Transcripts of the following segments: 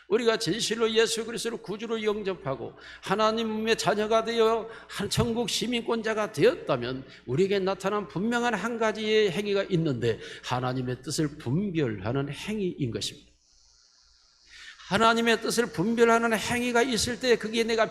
우리가 진실로 예수 그리스도를 구주로 영접하고 하나님의 자녀가 되어 천국 시민권자가 되었다면 우리에게 나타난 분명한 한 가지의 행위가 있는데, 하나님의 뜻을 분별하는 행위인 것입니다. 하나님의 뜻을 분별하는 행위가 있을 때 그게 내가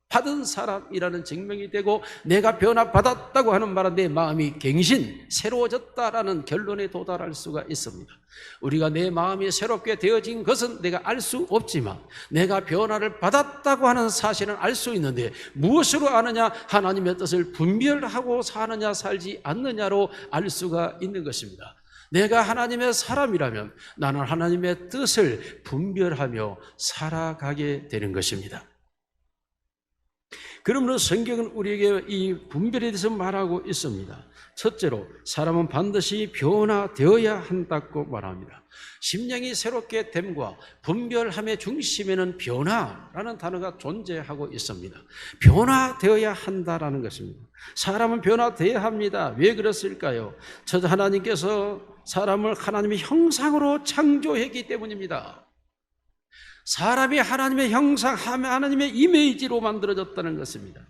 받은 사람이라는 증명이 되고, 내가 변화받았다고 하는 말은 내 마음이 갱신, 새로워졌다라는 결론에 도달할 수가 있습니다. 우리가 내 마음이 새롭게 되어진 것은 내가 알 수 없지만 내가 변화를 받았다고 하는 사실은 알 수 있는데, 무엇으로 아느냐? 하나님의 뜻을 분별하고 사느냐 살지 않느냐로 알 수가 있는 것입니다. 내가 하나님의 사람이라면 나는 하나님의 뜻을 분별하며 살아가게 되는 것입니다. 그러므로 성경은 우리에게 이 분별에 대해서 말하고 있습니다. 첫째로, 사람은 반드시 변화되어야 한다고 말합니다. 심령이 새롭게 됨과 분별함의 중심에는 변화라는 단어가 존재하고 있습니다. 변화되어야 한다라는 것입니다. 사람은 변화되어야 합니다. 왜 그랬을까요? 하나님께서 사람을 하나님의 형상으로 창조했기 때문입니다. 사람이 하나님의 형상, 하나님의 이미지로 만들어졌다는 것입니다.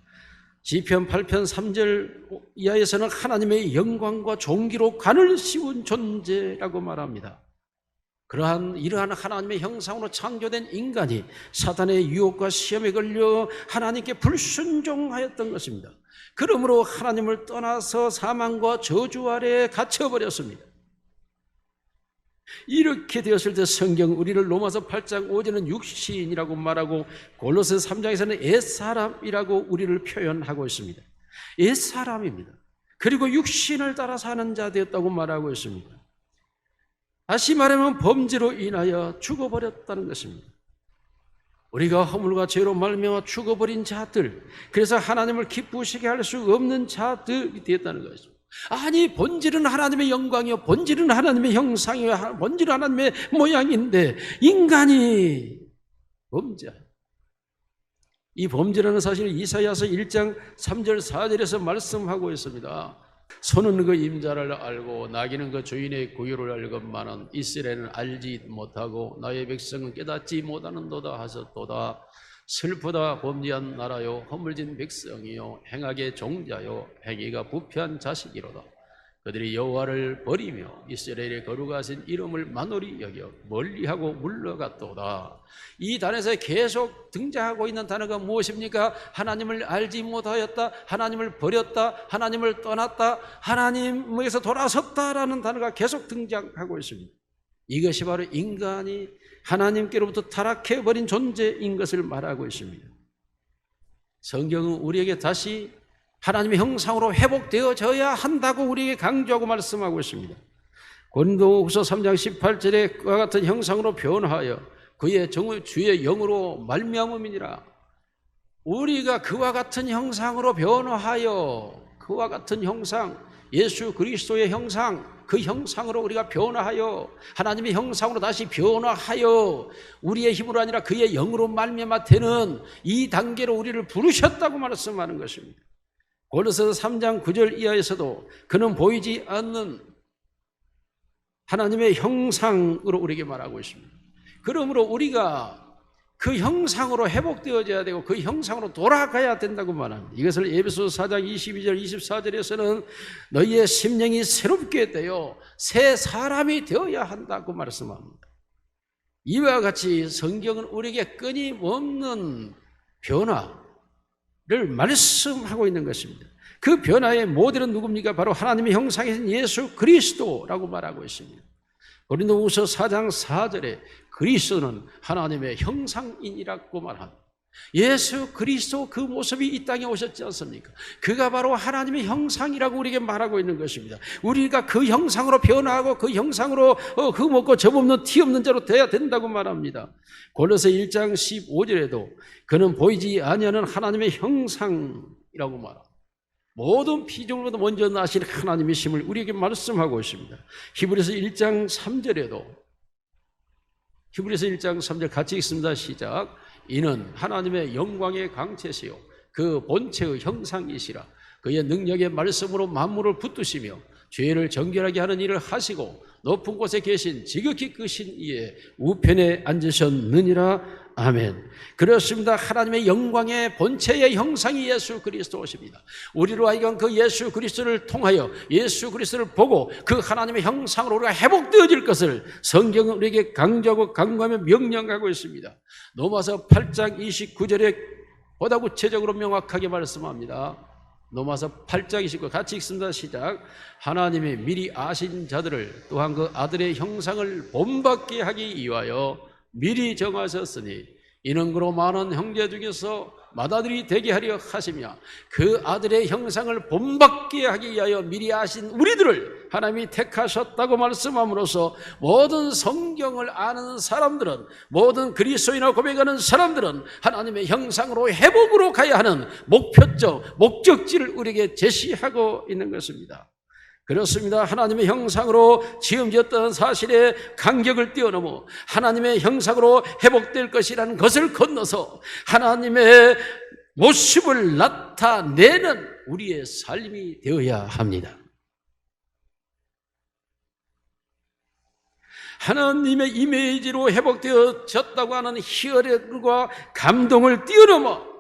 시편 8편 3절 이하에서는 하나님의 영광과 존귀로 관을 씌운 존재라고 말합니다. 이러한 하나님의 형상으로 창조된 인간이 사단의 유혹과 시험에 걸려 하나님께 불순종하였던 것입니다. 그러므로 하나님을 떠나서 사망과 저주 아래에 갇혀버렸습니다. 이렇게 되었을 때 성경 우리를 로마서 8장 5절은 육신이라고 말하고, 골로새 3장에서는 옛사람이라고 우리를 표현하고 있습니다. 옛사람입니다. 그리고 육신을 따라 사는 자 되었다고 말하고 있습니다. 다시 말하면 범죄로 인하여 죽어버렸다는 것입니다. 우리가 허물과 죄로 말미암아 죽어버린 자들, 그래서 하나님을 기쁘시게 할 수 없는 자들이 되었다는 것입니다. 아니, 본질은 하나님의 영광이요, 본질은 하나님의 형상이요, 본질은 하나님의 모양인데 인간이 범죄. 이 범죄라는 사실을 이사야서 1장 3절 4절에서 말씀하고 있습니다. 소는 그 임자를 알고 나귀는 그 주인의 고유를 알건만은 이스라엘은 알지 못하고 나의 백성은 깨닫지 못하는도다 하셨도다. 슬프다 범죄한 나라요, 허물진 백성이요, 행악의 종자요, 행위가 부패한 자식이로다. 그들이 여호와를 버리며 이스라엘의 거룩하신 이름을 만홀히 여겨 멀리하고 물러갔도다. 이 단에서 계속 등장하고 있는 단어가 무엇입니까? 하나님을 알지 못하였다, 하나님을 버렸다, 하나님을 떠났다, 하나님에게서 돌아섰다라는 단어가 계속 등장하고 있습니다. 이것이 바로 인간이 하나님께로부터 타락해버린 존재인 것을 말하고 있습니다. 성경은 우리에게 다시 하나님의 형상으로 회복되어져야 한다고 우리에게 강조하고 말씀하고 있습니다. 고린도후서 3장 18절에 그와 같은 형상으로 변화하여 그의 주의 영으로 말미암음이니라. 우리가 그와 같은 형상으로 변화하여, 그와 같은 형상, 예수 그리스도의 형상, 그 형상으로 우리가 변화하여 하나님의 형상으로 다시 변화하여 우리의 힘으로 아니라 그의 영으로 말미암아 되는 이 단계로 우리를 부르셨다고 말씀하는 것입니다. 골로새서 3장 9절 이하에서도 그는 보이지 않는 하나님의 형상으로 우리에게 말하고 있습니다. 그러므로 우리가 그 형상으로 회복되어져야 되고 그 형상으로 돌아가야 된다고 말합니다. 이것을 에베소서 4장 22절 24절에서는 너희의 심령이 새롭게 되어 새 사람이 되어야 한다고 말씀합니다. 이와 같이 성경은 우리에게 끊임없는 변화를 말씀하고 있는 것입니다. 그 변화의 모델은 누굽니까? 바로 하나님의 형상이신 예수 그리스도라고 말하고 있습니다. 고린도후서 4장 4절에 그리스도는 하나님의 형상인이라고 말합니다. 예수 그리스도 그 모습이 이 땅에 오셨지 않습니까? 그가 바로 하나님의 형상이라고 우리에게 말하고 있는 것입니다. 우리가 그 형상으로 변화하고 그 형상으로 흠없고 점없는 티 없는 자로 돼야 된다고 말합니다. 골로새 1장 15절에도 그는 보이지 아니하는 하나님의 형상이라고 말합니다. 모든 피조물보다 먼저 나신 하나님이심을 우리에게 말씀하고 있습니다. 히브리서 1장 3절에도 히브리서 1장 3절 같이 읽습니다. 시작. 이는 하나님의 영광의 강체시요 그 본체의 형상이시라. 그의 능력의 말씀으로 만물을 붙드시며 죄를 정결하게 하는 일을 하시고 높은 곳에 계신 지극히 크신 이의 우편에 앉으셨느니라. 아멘. 그렇습니다. 하나님의 영광의 본체의 형상이 예수 그리스도십니다. 우리로 하여금 그 예수 그리스도를 통하여 예수 그리스도를 보고 그 하나님의 형상으로 우리가 회복되어질 것을 성경은 우리에게 강조하고 강구하며 명령하고 있습니다. 로마서 8장 29절에 보다 구체적으로 명확하게 말씀합니다. 로마서 8장 29절 같이 읽습니다. 시작. 하나님이 미리 아신 자들을 또한 그 아들의 형상을 본받게 하기 위하여 미리 정하셨으니 이는 그로 많은 형제 중에서 맏아들이 되게 하려 하시며 그 아들의 형상을 본받게 하기 위하여 미리 아신 우리들을 하나님이 택하셨다고 말씀함으로써 모든 성경을 아는 사람들은 모든 그리스도인을 고백하는 사람들은 하나님의 형상으로 회복으로 가야 하는 목표적 목적지를 우리에게 제시하고 있는 것입니다. 그렇습니다. 하나님의 형상으로 지음졌던 사실의 간격을 뛰어넘어 하나님의 형상으로 회복될 것이라는 것을 건너서 하나님의 모습을 나타내는 우리의 삶이 되어야 합니다. 하나님의 이미지로 회복되어졌다고 하는 희열과 감동을 뛰어넘어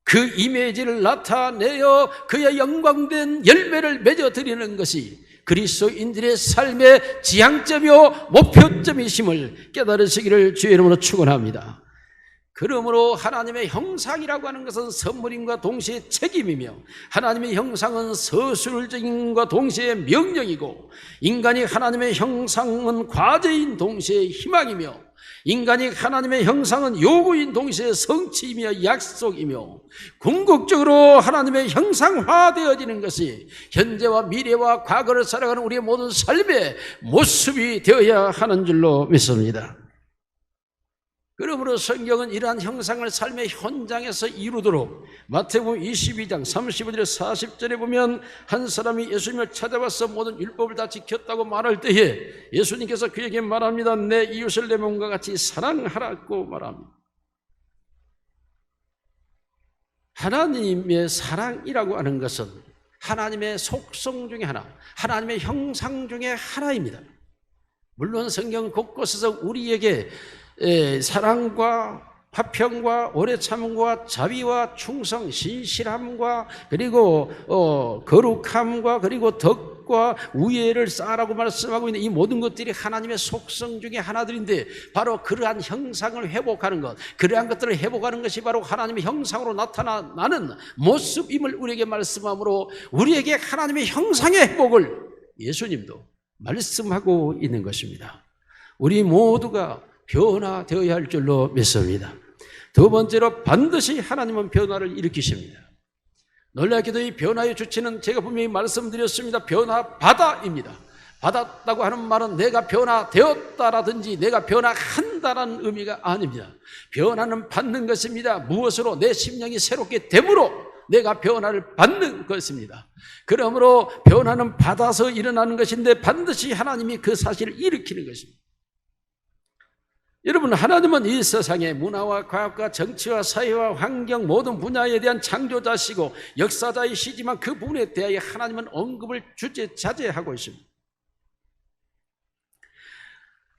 그 이미지를 나타내어 그의 영광된 열매를 맺어드리는 것이 그리스도인들의 삶의 지향점이요 목표점이심을 깨달으시기를 주의 이름으로 축원합니다. 그러므로 하나님의 형상이라고 하는 것은 선물임과 동시에 책임이며 하나님의 형상은 서술적인과 동시에 명령이고 인간이 하나님의 형상은 과제인 동시에 희망이며 인간이 하나님의 형상은 요구인 동시에 성취이며 약속이며 궁극적으로 하나님의 형상화되어지는 것이 현재와 미래와 과거를 살아가는 우리의 모든 삶의 모습이 되어야 하는 줄로 믿습니다. 그러므로 성경은 이러한 형상을 삶의 현장에서 이루도록 마태복음 22장 35절 40절에 보면 한 사람이 예수님을 찾아와서 모든 율법을 다 지켰다고 말할 때에 예수님께서 그에게 말합니다. 내 이웃을 내 몸과 같이 사랑하라고 말합니다. 하나님의 사랑이라고 하는 것은 하나님의 속성 중에 하나, 하나님의 형상 중에 하나입니다. 물론 성경 곳곳에서 우리에게 사랑과 화평과 오래 참음과 자비와 충성, 신실함과 그리고 거룩함과 그리고 덕과 우애를 쌓으라고 말씀하고 있는 이 모든 것들이 하나님의 속성 중에 하나들인데 바로 그러한 형상을 회복하는 것, 그러한 것들을 회복하는 것이 바로 하나님의 형상으로 나타나는 모습임을 우리에게 말씀하므로 우리에게 하나님의 형상의 회복을 예수님도 말씀하고 있는 것입니다. 우리 모두가 변화되어야 할 줄로 믿습니다. 두 번째로 반드시 하나님은 변화를 일으키십니다. 놀랍게도 이 변화의 주체는 제가 분명히 말씀드렸습니다. 변화받아입니다. 받았다고 하는 말은 내가 변화되었다라든지 내가 변화한다라는 의미가 아닙니다. 변화는 받는 것입니다. 무엇으로? 내 심령이 새롭게 됨으로 내가 변화를 받는 것입니다. 그러므로 변화는 받아서 일어나는 것인데 반드시 하나님이 그 사실을 일으키는 것입니다. 여러분, 하나님은 이 세상의 문화와 과학과 정치와 사회와 환경 모든 분야에 대한 창조자시고 역사자이시지만 그 부분에 대하여 하나님은 언급을 자제하고 있습니다.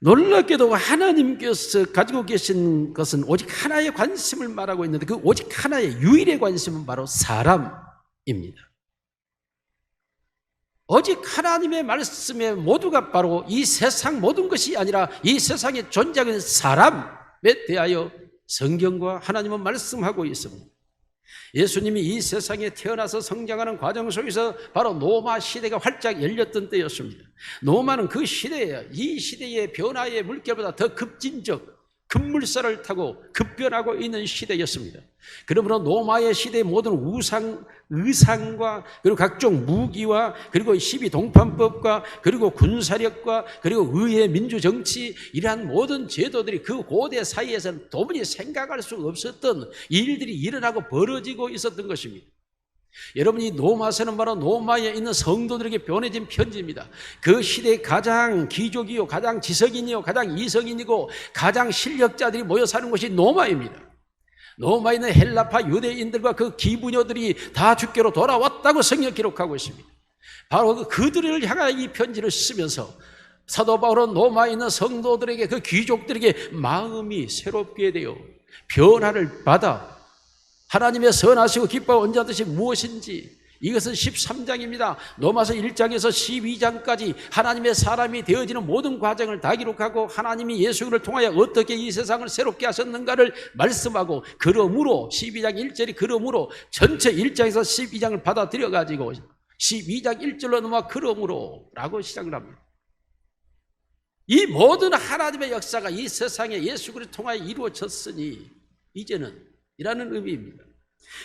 놀랍게도 하나님께서 가지고 계신 것은 오직 하나의 관심을 말하고 있는데 그 오직 하나의 유일의 관심은 바로 사람입니다. 오직 하나님의 말씀에 모두가 바로 이 세상 모든 것이 아니라 이 세상에 존재하는 사람에 대하여 성경과 하나님은 말씀하고 있습니다. 예수님이 이 세상에 태어나서 성장하는 과정 속에서 바로 노마 시대가 활짝 열렸던 때였습니다. 노마는 그 시대에 이 시대의 변화의 물결보다 더 급진적 급물살을 타고 급변하고 있는 시대였습니다. 그러므로 노마의 시대의 모든 의상과 그리고 각종 무기와 그리고 12동판법과 그리고 군사력과 그리고 의회 민주정치 이러한 모든 제도들이 그 고대 사이에서는 도무지 생각할 수 없었던 일들이 일어나고 벌어지고 있었던 것입니다. 여러분이 노마서는 바로 노마에 있는 성도들에게 보내진 편지입니다. 그 시대의 가장 귀족이요, 가장 지석인이요, 가장 이성인이고 가장 실력자들이 모여 사는 곳이 노마입니다. 노마에 있는 헬라파 유대인들과 그 기부녀들이 다 주께로 돌아왔다고 성경 기록하고 있습니다. 바로 그들을 향하여 이 편지를 쓰면서 사도 바울은 노마에 있는 성도들에게, 그 귀족들에게 마음이 새롭게 되어 변화를 받아 하나님의 선하시고 기뻐 온전한 뜻이 무엇인지, 이것은 13장입니다. 로마서 1장에서 12장까지 하나님의 사람이 되어지는 모든 과정을 다 기록하고 하나님이 예수를 통하여 어떻게 이 세상을 새롭게 하셨는가를 말씀하고, 그러므로 12장 1절이 그러므로 전체 1장에서 12장을 받아들여 가지고 12장 1절로 넘어가 그러므로 라고 시작을 합니다. 이 모든 하나님의 역사가 이 세상에 예수 그리스도를 통하여 이루어졌으니 이제는 이라는 의미입니다.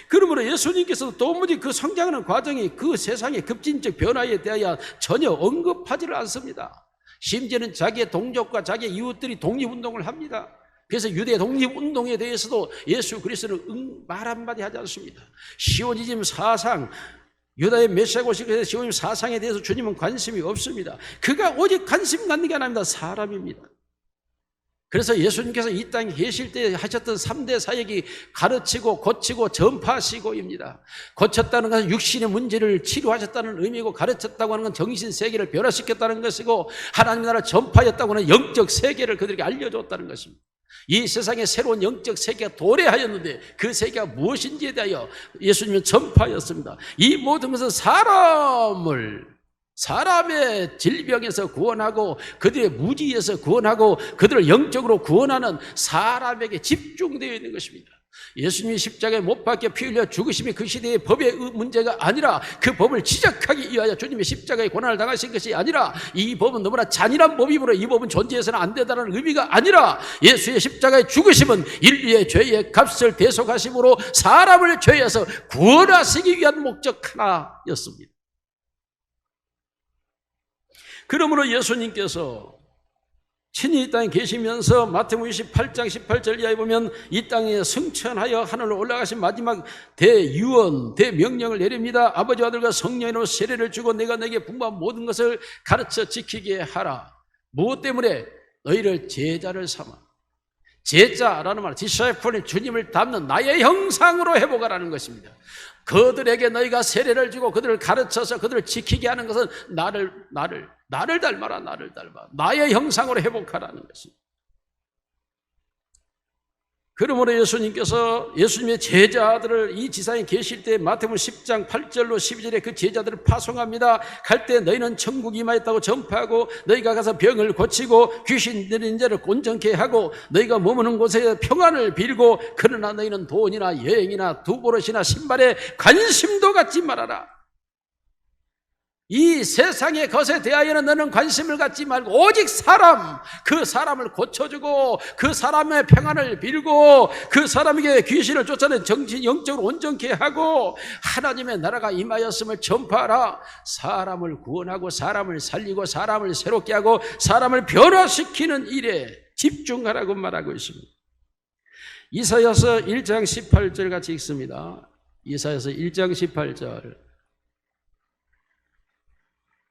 그러므로 예수님께서도 도무지 그 성장하는 과정이 그 세상의 급진적 변화에 대하여 전혀 언급하지를 않습니다. 심지어는 자기의 동족과 자기의 이웃들이 독립운동을 합니다. 그래서 유대 독립운동에 대해서도 예수 그리스도는 말 한마디 하지 않습니다. 시오니즘 사상, 유다의 메시아 고시그에서 시오니즘 사상에 대해서 주님은 관심이 없습니다. 그가 오직 관심 갖는 게 아닙니다. 사람입니다. 그래서 예수님께서 이 땅에 계실 때 하셨던 3대 사역이 가르치고 고치고 전파하시고입니다. 고쳤다는 것은 육신의 문제를 치료하셨다는 의미고, 가르쳤다고 하는 건 정신 세계를 변화시켰다는 것이고, 하나님 나라 전파였다고 하는 영적 세계를 그들에게 알려줬다는 것입니다. 이 세상에 새로운 영적 세계가 도래하였는데 그 세계가 무엇인지에 대하여 예수님은 전파였습니다. 이 모든 것은 사람의 질병에서 구원하고 그들의 무지에서 구원하고 그들을 영적으로 구원하는 사람에게 집중되어 있는 것입니다. 예수님이 십자가에 못 박혀 피 흘려 죽으심이 그 시대의 법의 문제가 아니라, 그 법을 지적하기 위하여 주님이 십자가의 고난을 당하신 것이 아니라, 이 법은 너무나 잔인한 법이므로 이 법은 존재해서는 안 된다는 의미가 아니라, 예수의 십자가의 죽으심은 인류의 죄의 값을 대속하심으로 사람을 죄에서 구원하시기 위한 목적 하나였습니다. 그러므로 예수님께서 친히 이 땅에 계시면서 마태복음 28장 18절 이하에 보면 이 땅에 승천하여 하늘로 올라가신 마지막 대유언, 대명령을 내립니다. 아버지와 아들과 성령으로 세례를 주고 내가 너에게 분부한 모든 것을 가르쳐 지키게 하라. 무엇 때문에? 너희를 제자를 삼아. 제자라는 말은 디사이플은 주님을 닮는 나의 형상으로 회복하라는 것입니다. 그들에게 너희가 세례를 주고 그들을 가르쳐서 그들을 지키게 하는 것은 나를 닮아라, 나를 닮아. 나의 형상으로 회복하라는 것입니다. 그러므로 예수님께서 예수님의 제자들을 이 지상에 계실 때 마태복음 10장 8절로 12절에 그 제자들을 파송합니다. 갈 때 너희는 천국이 임하였다고 전파하고, 너희가 가서 병을 고치고 귀신 들린 자를 온전케 하고, 너희가 머무는 곳에 평안을 빌고, 그러나 너희는 돈이나 여행이나 두보릇이나 신발에 관심도 갖지 말아라. 이 세상의 것에 대하여는 너는 관심을 갖지 말고 오직 그 사람을 고쳐주고, 그 사람의 평안을 빌고, 그 사람에게 귀신을 쫓아낸 정신 영적으로 온전케 하고, 하나님의 나라가 임하였음을 전파하라. 사람을 구원하고 사람을 살리고 사람을 새롭게 하고 사람을 변화시키는 일에 집중하라고 말하고 있습니다. 이사야서 1장 18절 같이 읽습니다. 이사야서 1장 18절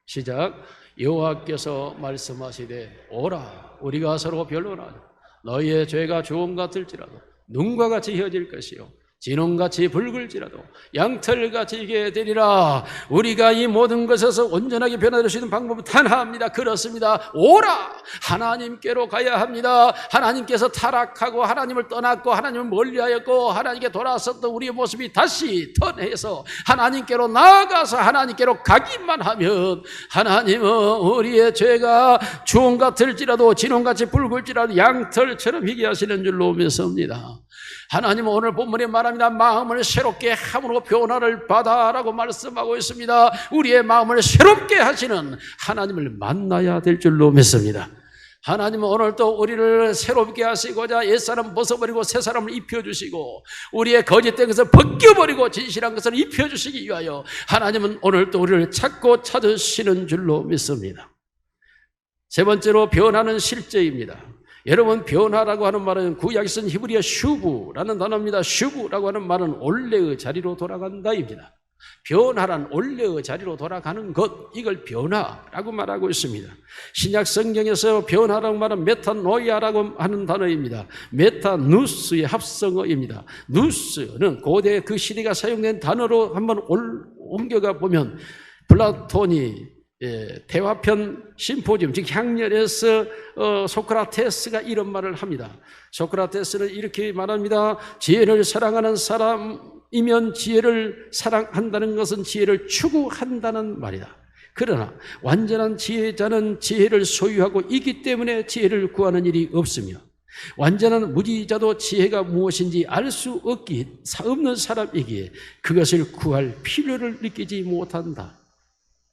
시작. 여호와께서 말씀하시되 오라, 우리가 서로 변론하자. 너희의 죄가 주홍 같을지라도 눈과 같이 휘어질 것이요 진홍같이 붉을지라도 양털같이 이게 되리라. 우리가 이 모든 것에서 온전하게 변화될 수 있는 방법은 단 하나입니다. 그렇습니다. 오라, 하나님께로 가야 합니다. 하나님께서 타락하고 하나님을 떠났고 하나님을 멀리하였고 하나님께 돌아섰던 우리의 모습이 다시 턴해서 하나님께로 나아가서 하나님께로 가기만 하면, 하나님은 우리의 죄가 주홍 같을지라도 진홍같이 붉을지라도 양털처럼 희게 하시는 줄로 믿습니다. 하나님은 오늘 본문에 말합니다. 마음을 새롭게 함으로 변화를 받아라고 말씀하고 있습니다. 우리의 마음을 새롭게 하시는 하나님을 만나야 될 줄로 믿습니다. 하나님은 오늘 또 우리를 새롭게 하시고자 옛사람 벗어버리고 새사람을 입혀주시고, 우리의 거짓된 것을 벗겨버리고 진실한 것을 입혀주시기 위하여 하나님은 오늘 또 우리를 찾으시는 줄로 믿습니다. 세 번째로, 변화는 실제입니다. 여러분, 변화라고 하는 말은 구약에 쓴 히브리어 슈브라는 단어입니다. 슈브라고 하는 말은 원래의 자리로 돌아간다입니다. 변화란 원래의 자리로 돌아가는 것, 이걸 변화라고 말하고 있습니다. 신약 성경에서 변화라고 말하면 메타노이아라고 하는 단어입니다. 메타누스의 합성어입니다. 누스는 고대 그 시대가 사용된 단어로 한번 옮겨가 보면 플라톤이 대화편 심포지움, 즉 향렬에서 소크라테스가 이런 말을 합니다. 소크라테스는 이렇게 말합니다. 지혜를 사랑하는 사람이면 지혜를 사랑한다는 것은 지혜를 추구한다는 말이다. 그러나 완전한 지혜자는 지혜를 소유하고 있기 때문에 지혜를 구하는 일이 없으며, 완전한 무지자도 지혜가 무엇인지 알 수 없는 사람이기에 그것을 구할 필요를 느끼지 못한다.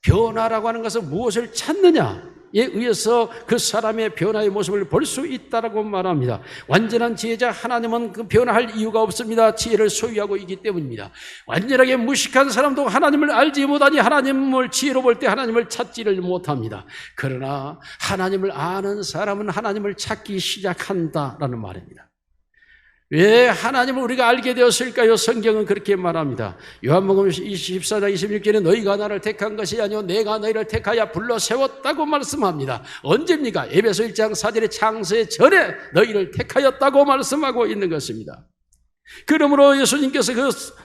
변화라고 하는 것은 무엇을 찾느냐에 의해서 그 사람의 변화의 모습을 볼 수 있다라고 말합니다. 완전한 지혜자 하나님은 그 변화할 이유가 없습니다. 지혜를 소유하고 있기 때문입니다. 완전하게 무식한 사람도 하나님을 알지 못하니 하나님을 지혜로 볼 때 하나님을 찾지를 못합니다. 그러나 하나님을 아는 사람은 하나님을 찾기 시작한다라는 말입니다. 왜 하나님을 우리가 알게 되었을까요? 성경은 그렇게 말합니다. 요한복음 24장 26절에 너희가 나를 택한 것이 아니요 내가 너희를 택하여 불러 세웠다고 말씀합니다. 언제입니까? 에베소 1장 4절에 창세 전에 너희를 택하였다고 말씀하고 있는 것입니다. 그러므로 예수님께서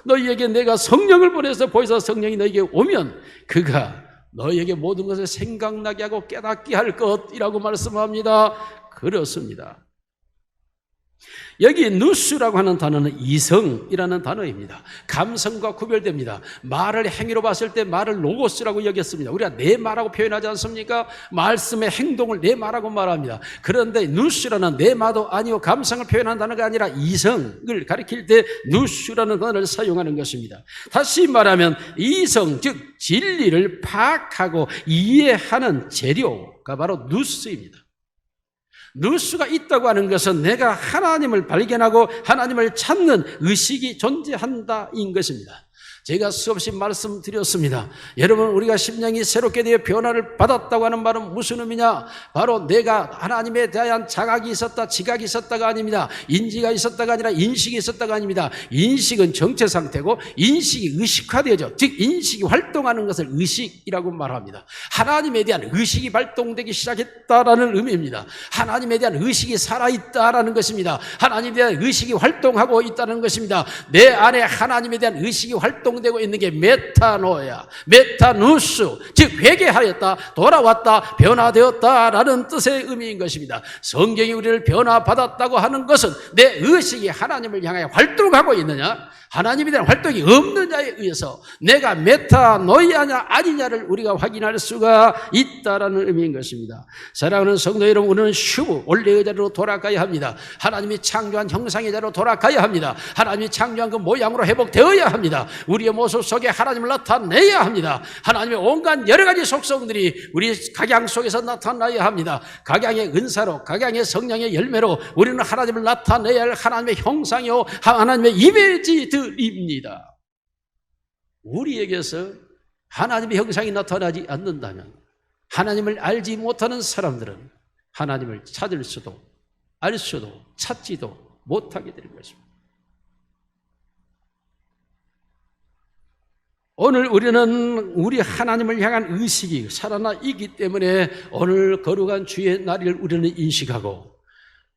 너희에게 내가 성령을 보내서 보이사 성령이 너희에게 오면 그가 너희에게 모든 것을 생각나게 하고 깨닫게 할 것이라고 말씀합니다. 그렇습니다. 여기 누스라고 하는 단어는 이성이라는 단어입니다. 감성과 구별됩니다. 말을 행위로 봤을 때 말을 로고스라고 여겼습니다. 우리가 내 말하고 표현하지 않습니까? 말씀의 행동을 내 말하고 말합니다. 그런데 누스라는 내 말도 아니고 감성을 표현하는 단어가 아니라 이성을 가리킬 때 누스라는 단어를 사용하는 것입니다. 다시 말하면 이성, 즉 진리를 파악하고 이해하는 재료가 바로 누스입니다. 누수가 있다고 하는 것은 내가 하나님을 발견하고 하나님을 찾는 의식이 존재한다인 것입니다. 제가 수없이 말씀드렸습니다. 여러분, 우리가 심령이 새롭게 되어 변화를 받았다고 하는 말은 무슨 의미냐? 바로 내가 하나님에 대한 자각이 있었다, 지각이 있었다가 아닙니다. 인지가 있었다가 아니라 인식이 있었다가 아닙니다. 인식은 정체 상태고 인식이 의식화되죠. 즉 인식이 활동하는 것을 의식이라고 말합니다. 하나님에 대한 의식이 발동되기 시작했다라는 의미입니다. 하나님에 대한 의식이 살아있다라는 것입니다. 하나님에 대한 의식이 활동하고 있다는 것입니다. 내 안에 하나님에 대한 의식이 활동되고 있는 게 메타노야, 메타누스, 즉 회개하였다, 돌아왔다, 변화되었다라는 뜻의 의미인 것입니다. 성경이 우리를 변화받았다고 하는 것은 내 의식이 하나님을 향해 활동하고 있느냐, 하나님에 대한 활동이 없느냐에 의해서 내가 메타노이아냐 아니냐를 우리가 확인할 수가 있다라는 의미인 것입니다. 사랑하는 성도 여러분, 우리는 슈브, 원래의 자리로 돌아가야 합니다. 하나님이 창조한 형상의 자리로 돌아가야 합니다. 하나님이 창조한 그 모양으로 회복되어야 합니다. 우리의 모습 속에 하나님을 나타내야 합니다. 하나님의 온갖 여러 가지 속성들이 우리 각양 속에서 나타나야 합니다. 각양의 은사로, 각양의 성령의 열매로 우리는 하나님을 나타내야 할 하나님의 형상이요 하나님의 이미지들입니다. 우리에게서 하나님의 형상이 나타나지 않는다면 하나님을 알지 못하는 사람들은 하나님을 찾을 수도 알 수도 찾지도 못하게 되는 것입니다. 오늘 우리는 우리 하나님을 향한 의식이 살아나 있기 때문에 오늘 거룩한 주의 날을 우리는 인식하고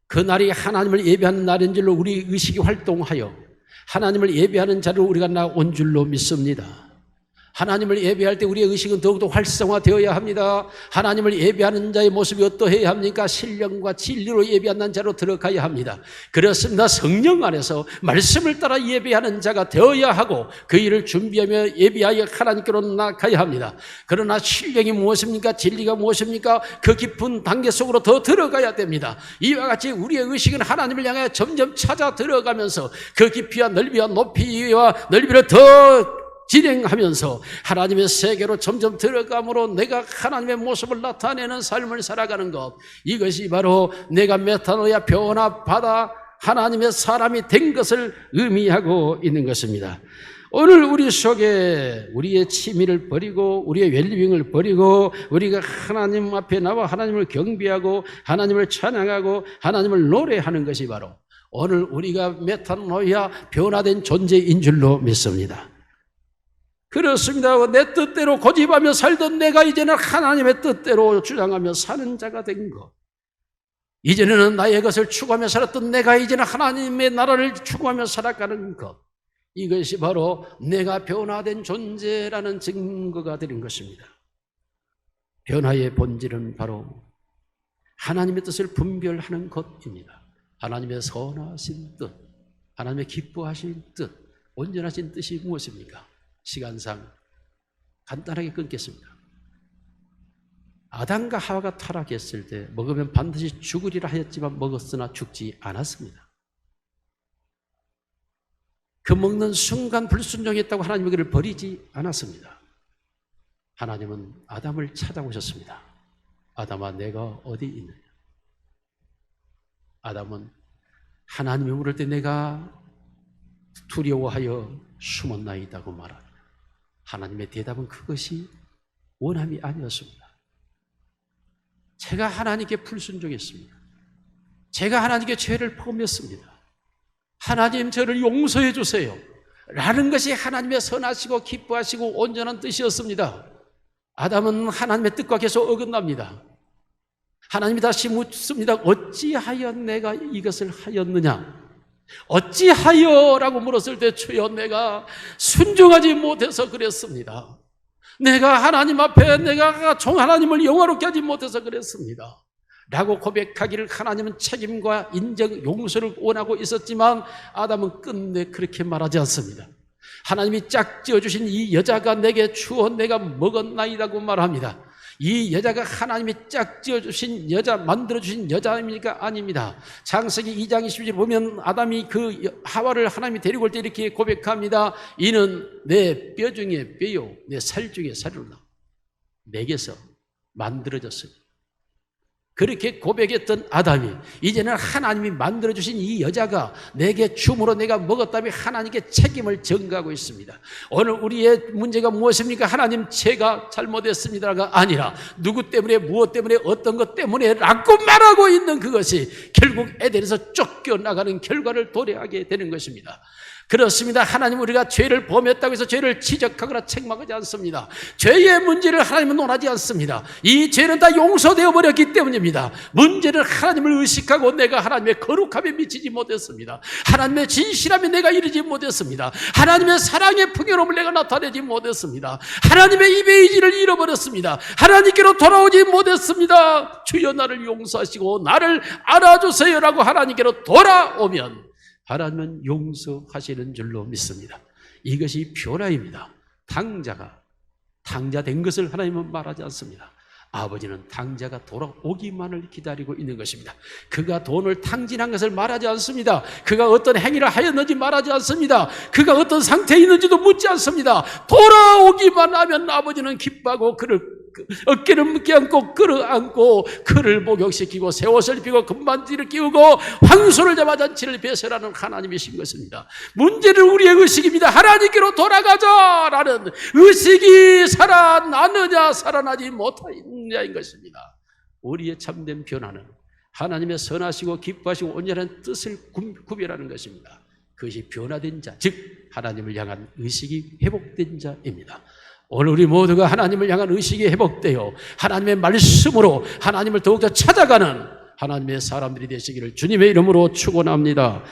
그 날이 하나님을 예배하는 날인 줄로 우리 의식이 활동하여 하나님을 예배하는 자로 우리가 나온 줄로 믿습니다. 하나님을 예배할 때 우리의 의식은 더욱더 활성화되어야 합니다. 하나님을 예배하는 자의 모습이 어떠해야 합니까? 신령과 진리로 예배하는 자로 들어가야 합니다. 그렇습니다. 성령 안에서 말씀을 따라 예배하는 자가 되어야 하고 그 일을 준비하며 예배하여 하나님께로 나아가야 합니다. 그러나 신령이 무엇입니까? 진리가 무엇입니까? 그 깊은 단계 속으로 더 들어가야 됩니다. 이와 같이 우리의 의식은 하나님을 향해 점점 찾아 들어가면서 그 깊이와 넓이와 높이와 넓이를 더 진행하면서 하나님의 세계로 점점 들어감으로 내가 하나님의 모습을 나타내는 삶을 살아가는 것, 이것이 바로 내가 메타노야 변화받아 하나님의 사람이 된 것을 의미하고 있는 것입니다. 오늘 우리 속에 우리의 취미를 버리고 우리의 웰빙을 버리고 우리가 하나님 앞에 나와 하나님을 경배하고 하나님을 찬양하고 하나님을 노래하는 것이 바로 오늘 우리가 메타노야 변화된 존재인 줄로 믿습니다. 그렇습니다. 내 뜻대로 고집하며 살던 내가 이제는 하나님의 뜻대로 주장하며 사는 자가 된 것. 이전에는 나의 것을 추구하며 살았던 내가 이제는 하나님의 나라를 추구하며 살아가는 것. 이것이 바로 내가 변화된 존재라는 증거가 되는 것입니다. 변화의 본질은 바로 하나님의 뜻을 분별하는 것입니다. 하나님의 선하신 뜻, 하나님의 기뻐하신 뜻, 온전하신 뜻이 무엇입니까? 시간상 간단하게 끊겠습니다. 아담과 하와가 타락했을 때 먹으면 반드시 죽으리라 하였지만 먹었으나 죽지 않았습니다. 그 먹는 순간 불순종했다고 하나님이 그를 버리지 않았습니다. 하나님은 아담을 찾아오셨습니다. 아담아, 내가 어디 있느냐? 아담은 하나님이 물을 때 내가 두려워하여 숨었나이다고 말합니다. 하나님의 대답은 그것이 원함이 아니었습니다. 제가 하나님께 불순종했습니다. 제가 하나님께 죄를 범했습니다. 하나님, 저를 용서해 주세요 라는 것이 하나님의 선하시고 기뻐하시고 온전한 뜻이었습니다. 아담은 하나님의 뜻과 계속 어긋납니다. 하나님이 다시 묻습니다. 어찌하여 내가 이것을 하였느냐? 어찌하여? 라고 물었을 때 주여, 내가 순종하지 못해서 그랬습니다. 내가 하나님 앞에 내가 하나님을 영화롭게 하지 못해서 그랬습니다 라고 고백하기를 하나님은 책임과 인정, 용서를 원하고 있었지만 아담은 끝내 그렇게 말하지 않습니다. 하나님이 짝지어 주신 이 여자가 내게 주어 내가 먹었나이라고 말합니다. 이 여자가 하나님이 짝지어 주신 여자, 만들어 주신 여자입니까? 아닙니다. 창세기 2장 20절 보면 아담이 그 하와를 하나님이 데리고 올 때 이렇게 고백합니다. 이는 내 뼈 중에 뼈요, 내 살 중에 살이로다. 내게서 만들어졌으니. 그렇게 고백했던 아담이 이제는 하나님이 만들어주신 이 여자가 내게 줌으로 내가 먹었다며 하나님께 책임을 전가하고 있습니다. 오늘 우리의 문제가 무엇입니까? 하나님, 제가 잘못했습니다가 아니라 누구 때문에, 무엇 때문에, 어떤 것 때문에 라고 말하고 있는 그것이 결국 에덴에서 쫓겨나가는 결과를 도래하게 되는 것입니다. 그렇습니다. 하나님, 우리가 죄를 범했다고 해서 죄를 지적하거나 책망하지 않습니다. 죄의 문제를 하나님은 논하지 않습니다. 이 죄는 다 용서되어 버렸기 때문입니다. 문제는 하나님을 의식하고 내가 하나님의 거룩함에 미치지 못했습니다. 하나님의 진실함에 내가 이르지 못했습니다. 하나님의 사랑의 풍요로움을 내가 나타내지 못했습니다. 하나님의 이미지를 잃어버렸습니다. 하나님께로 돌아오지 못했습니다. 주여, 나를 용서하시고 나를 알아주세요라고 하나님께로 돌아오면 하나님은 용서하시는 줄로 믿습니다. 이것이 변화입니다. 당자된 것을 하나님은 말하지 않습니다. 아버지는 당자가 돌아오기만을 기다리고 있는 것입니다. 그가 돈을 탕진한 것을 말하지 않습니다. 그가 어떤 행위를 하였는지 말하지 않습니다. 그가 어떤 상태에 있는지도 묻지 않습니다. 돌아오기만 하면 아버지는 기뻐하고 그를 어깨를 묶게 안고 끌어안고 그를 목욕시키고 새 옷을 입히고 금반지를 끼우고 황소를 잡아 잔치를 베세라는 하나님이신 것입니다. 문제는 우리의 의식입니다. 하나님께로 돌아가자라는 의식이 살아나느냐 살아나지 못하느냐인 것입니다. 우리의 참된 변화는 하나님의 선하시고 기뻐하시고 온전한 뜻을 구별하는 것입니다. 그것이 변화된 자, 즉 하나님을 향한 의식이 회복된 자입니다. 오늘 우리 모두가 하나님을 향한 의식이 회복되어 하나님의 말씀으로 하나님을 더욱더 찾아가는 하나님의 사람들이 되시기를 주님의 이름으로 축원합니다.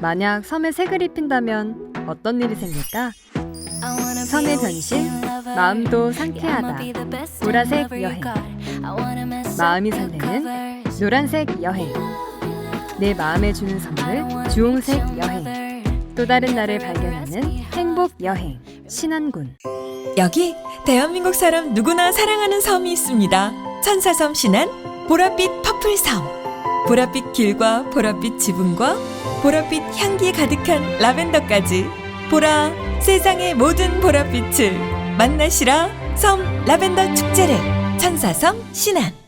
만약 섬에 색을 입힌다면 어떤 일이 생길까? 섬의 변신, 마음도 상쾌하다. 보라색 여행. 마음이 설레는 노란색 여행. 내 마음에 주는 선물, 주홍색 여행. 또 다른 나를 발견하는 행복 여행. 신안군. 여기 대한민국 사람 누구나 사랑하는 섬이 있습니다. 천사섬 신안, 보랏빛 퍼플섬. 보랏빛 길과 보랏빛 지붕과 보랏빛 향기 가득한 라벤더까지 보라 세상의 모든 보랏빛을 만나시라 섬 라벤더 축제를 천사섬 신안.